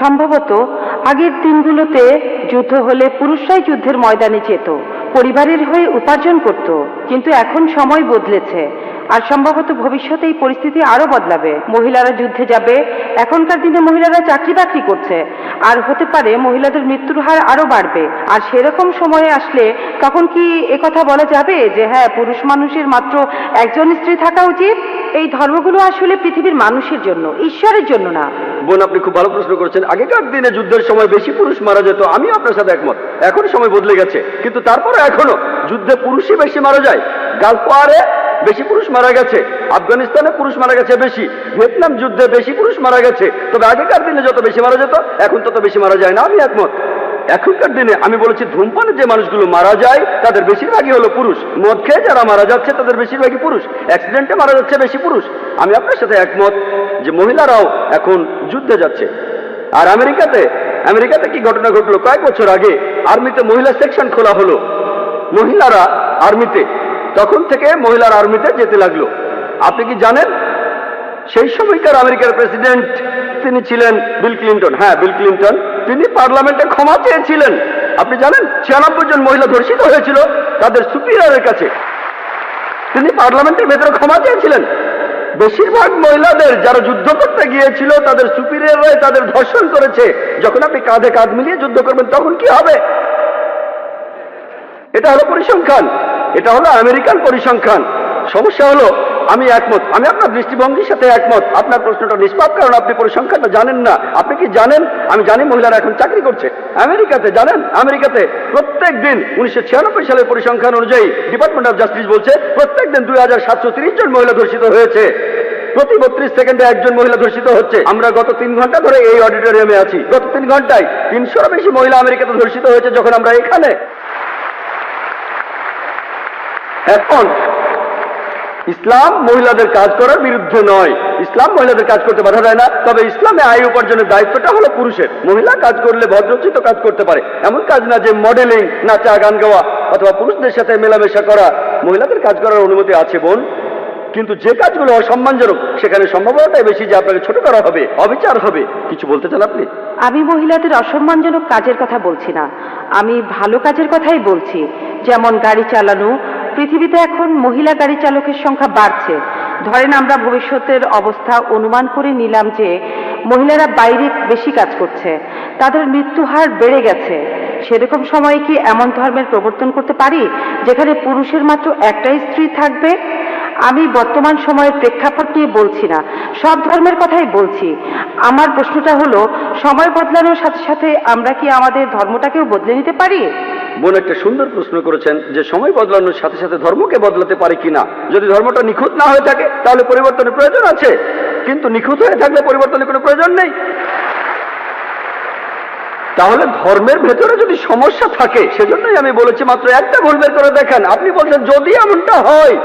সম্ভবত আগের দিনগুলোতে যুদ্ধ হলে পুরুষরাই যুদ্ধের ময়দানে যেত, পরিবারের হয়ে উপার্জন করত, কিন্তু এখন সময় বদলেছে আর সম্ভবত ভবিষ্যতে এই পরিস্থিতি আরো বদলাবে। মহিলারা যুদ্ধে যাবে, এখনকার দিনে মহিলারা চাকরি বাকরি করছে, আর হতে পারে মহিলাদের মৃত্যুর হার আরো বাড়বে। আর সেরকম সময়ে আসলে তখন কি একথা বলা যাবে যে হ্যাঁ, পুরুষ মানুষের মাত্র একজন স্ত্রী থাকা উচিত? এই ধর্মগুলো আসলে পৃথিবীর মানুষের জন্য, ঈশ্বরের জন্য না। বোন, আপনি খুব ভালো প্রশ্ন করেছেন। আগেকার দিনে যুদ্ধের সময় বেশি পুরুষ মারা যেত, আমিও আপনার সাথে একমত। এখন সময় বদলে গেছে, কিন্তু তারপরে এখনো যুদ্ধে পুরুষই বেশি মারা যায়। গালফ ওয়ারে বেশি পুরুষ মারা গেছে, আফগানিস্তানে পুরুষ মারা গেছে বেশি, ভিয়েতনাম যুদ্ধে বেশি পুরুষ মারা গেছে। তবে আগেকার দিনে যত বেশি মারা যেত, এখন তত বেশি মারা যায় না, আমি একমত। এখনকার দিনে আমি বলেছি ধূমপানে যে মানুষগুলো মারা যায় তাদের বেশিরভাগই হলো পুরুষ। মদ খেয়ে যারা মারা যাচ্ছে তাদের বেশিরভাগই পুরুষ। অ্যাক্সিডেন্টে মারা যাচ্ছে বেশি পুরুষ। আমি আপনার সাথে একমত যে মহিলারাও এখন যুদ্ধে যাচ্ছে। আর আমেরিকাতে কি ঘটনা ঘটলো, কয়েক বছর আগে আর্মিতে মহিলা সেকশন খোলা হলো, মহিলারা আর্মিতে, তখন থেকে মহিলার আর্মিতে যেতে লাগলো। আপনি কি জানেন সেই সময়কার আমেরিকার প্রেসিডেন্ট তিনি ছিলেন বিল ক্লিন্টন। হ্যাঁ, বিল ক্লিন্টন। তিনি পার্লামেন্টে ক্ষমা চেয়েছিলেন। আপনি জানেন 96 জন মহিলা ধর্ষিত হয়েছিল তাদের সুপিরিয়রের কাছে। তিনি পার্লামেন্টের ভেতরে ক্ষমা চেয়েছিলেন। বেশিরভাগ মহিলাদের যারা যুদ্ধ করতে গিয়েছিল তাদের সুপিরিয়ররাই তাদের ধর্ষণ করেছে। যখন আপনি কাঁধে কাঁধ মিলিয়ে যুদ্ধ করবেন তখন কি হবে? এটা হলো পরিসংখ্যান, এটা হলো আমেরিকান পরিসংখ্যান। সমস্যা হলো আমি একমত, আমি আপনার দৃষ্টিভঙ্গির সাথে একমত। আপনার প্রশ্নটা নিষ্পাপ, কারণ আপনি পরিসংখ্যানটা জানেন না। আপনি কি জানেন? আমি জানি মহিলারা এখন চাকরি করছে আমেরিকাতে। জানেন আমেরিকাতে প্রত্যেক দিন 1996 সালের পরিসংখ্যান অনুযায়ী ডিপার্টমেন্ট অফ জাস্টিস বলছে প্রত্যেক দিন 2730 জন মহিলা ধর্ষিত হয়েছে। প্রতি 32 সেকেন্ডে একজন মহিলা ধর্ষিত হচ্ছে। আমরা গত 3 ঘন্টা ধরে এই অডিটোরিয়ামে আছি, গত 3 ঘন্টায় 300-এরও বেশি মহিলা আমেরিকাতে ধর্ষিত হয়েছে যখন আমরা এখানে। এখন ইসলাম মহিলাদের কাজ করার বিরুদ্ধে নয়, ইসলাম মহিলাদের কাজ করতে বাধা দেয় না। তবে ইসলামে আয় উপার্জনের দায়িত্বটা হলো পুরুষের। মহিলা কাজ করলে ভদ্রোচিত কাজ করতে পারে, এমন কাজ না যে মডেলিং, নাচা, গান গাওয়া অথবা পুরুষদের সাথে মেলামেশা করা। মহিলাদের কাজ করার অনুমতি আছে বোন, কিন্তু যে কাজগুলো অসম্মানজনক সেখানে সম্ভাবনাটাই বেশি যে আপনাকে ছোট করা হবে, অবিচার হবে। কিছু বলতে চান আপনি? আমি মহিলাদের অসম্মানজনক কাজের কথা বলছি না, আমি ভালো কাজের কথাই বলছি। যেমন গাড়ি চালানো। পৃথিবীতে এখন মহিলা গাড়ি চালকের সংখ্যা বাড়ছে। ধরেন আমরা ভবিষ্যতের অবস্থা অনুমান করে নিলাম যে মহিলারা বাইরে বেশি কাজ করছে, তাদের মৃত্যু হার বেড়ে গেছে। সেরকম সময়ে কি এমন ধর্মের প্রবর্তন করতে পারি যেখানে পুরুষের মাত্র একটাই স্ত্রী থাকবে? আমি বর্তমান সময়ের প্রেক্ষাপট নিয়ে বলছি না, সব ধর্মের কথাই বলছি। আমার প্রশ্নটা হলো, সময় বদলানোর সাথে সাথে আমরা কি আমাদের ধর্মটাকেও বদলে নিতে পারি? বোন, একটা সুন্দর প্রশ্ন করেছেন যে সময় বদলানোর সাথে সাথে ধর্মকে বদলাতে পারে কিনা। যদি ধর্মটা নিখুঁত না হয়ে থাকে তাহলে পরিবর্তনের প্রয়োজন আছে, কিন্তু নিখুঁত হয়ে থাকলে পরিবর্তনের কোনো প্রয়োজন নেই। তাহলে ধর্মের ভেতরে যদি সমস্যা থাকে, সেজন্যই আমি বলেছি মাত্র একটা ভুল বের করে দেখেন। আপনি বলছেন যদি এমনটা হয়,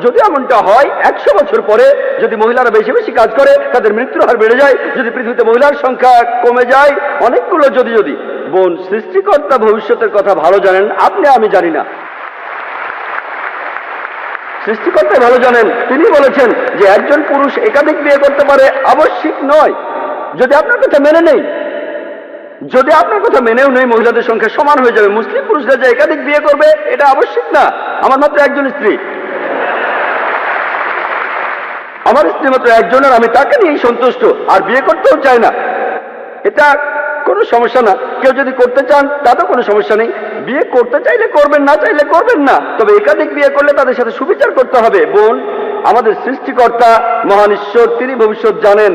যদি এমনটা হয় 100 বছর পরে যদি মহিলারা বেশি বেশি কাজ করে তাদের মৃত্যুর হার বেড়ে যায়, যদি পৃথিবীতে মহিলার সংখ্যা কমে যায়, অনেকগুলো যদি বোন, সৃষ্টিকর্তা ভবিষ্যতের কথা ভালো জানেন, আপনি আমি জানি না। সৃষ্টিকর্তা ভালো জানেন। তিনি বলেছেন যে একজন পুরুষ একাধিক বিয়ে করতে পারে, আবশ্যিক নয়। যদি আপনার কথা মেনে নেই, যদি আপনার কথা মেনেও নেই, মহিলাদের সংখ্যা সমান হয়ে যাবে। মুসলিম পুরুষরা যে একাধিক বিয়ে করবে এটা আবশ্যিক না। আমার মাত্র একজন স্ত্রী, আমার স্ত্রী মাত্র একজনের, আমি তাকে নিয়েই সন্তুষ্ট, আর বিয়ে করতেও চাই না। এটা কোনো সমস্যা না। কেউ যদি করতে চান তাতেও কোনো সমস্যা নেই। বিয়ে করতে চাইলে করবেন, না চাইলে করবেন না। তবে একাধিক বিয়ে করলে তাদের সাথে সুবিচার করতে হবে। বোন, আমাদের সৃষ্টিকর্তা মহান ঈশ্বর, তিনি ভবিষ্যৎ জানেন।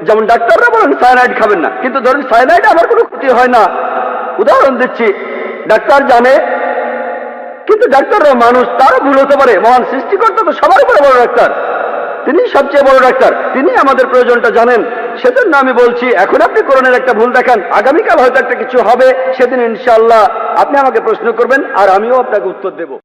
যেমন ডাক্তাররা বলেন সায়ানাইড খাবেন না, কিন্তু ধরেন সায়ানাইড আমার কোনো ক্ষতি হয় না। উদাহরণ দিচ্ছি, ডাক্তার জানে, কিন্তু ডাক্তাররা মানুষ, তারও ভুল হতে পারে। মহান সৃষ্টিকর্তা তো সবার উপরে বড় ডাক্তার, তিনি সবচেয়ে বড় ডাক্তার, তিনি আমাদের প্রয়োজনটা জানেন। সেজন্য আমি বলছি, এখন আপনি কোরআনের একটা ভুল দেখান, আগামীকাল হয়তো একটা কিছু হবে, সেদিন ইনশাআল্লাহ আপনি আমাকে প্রশ্ন করবেন আর আমিও আপনাকে উত্তর দেব।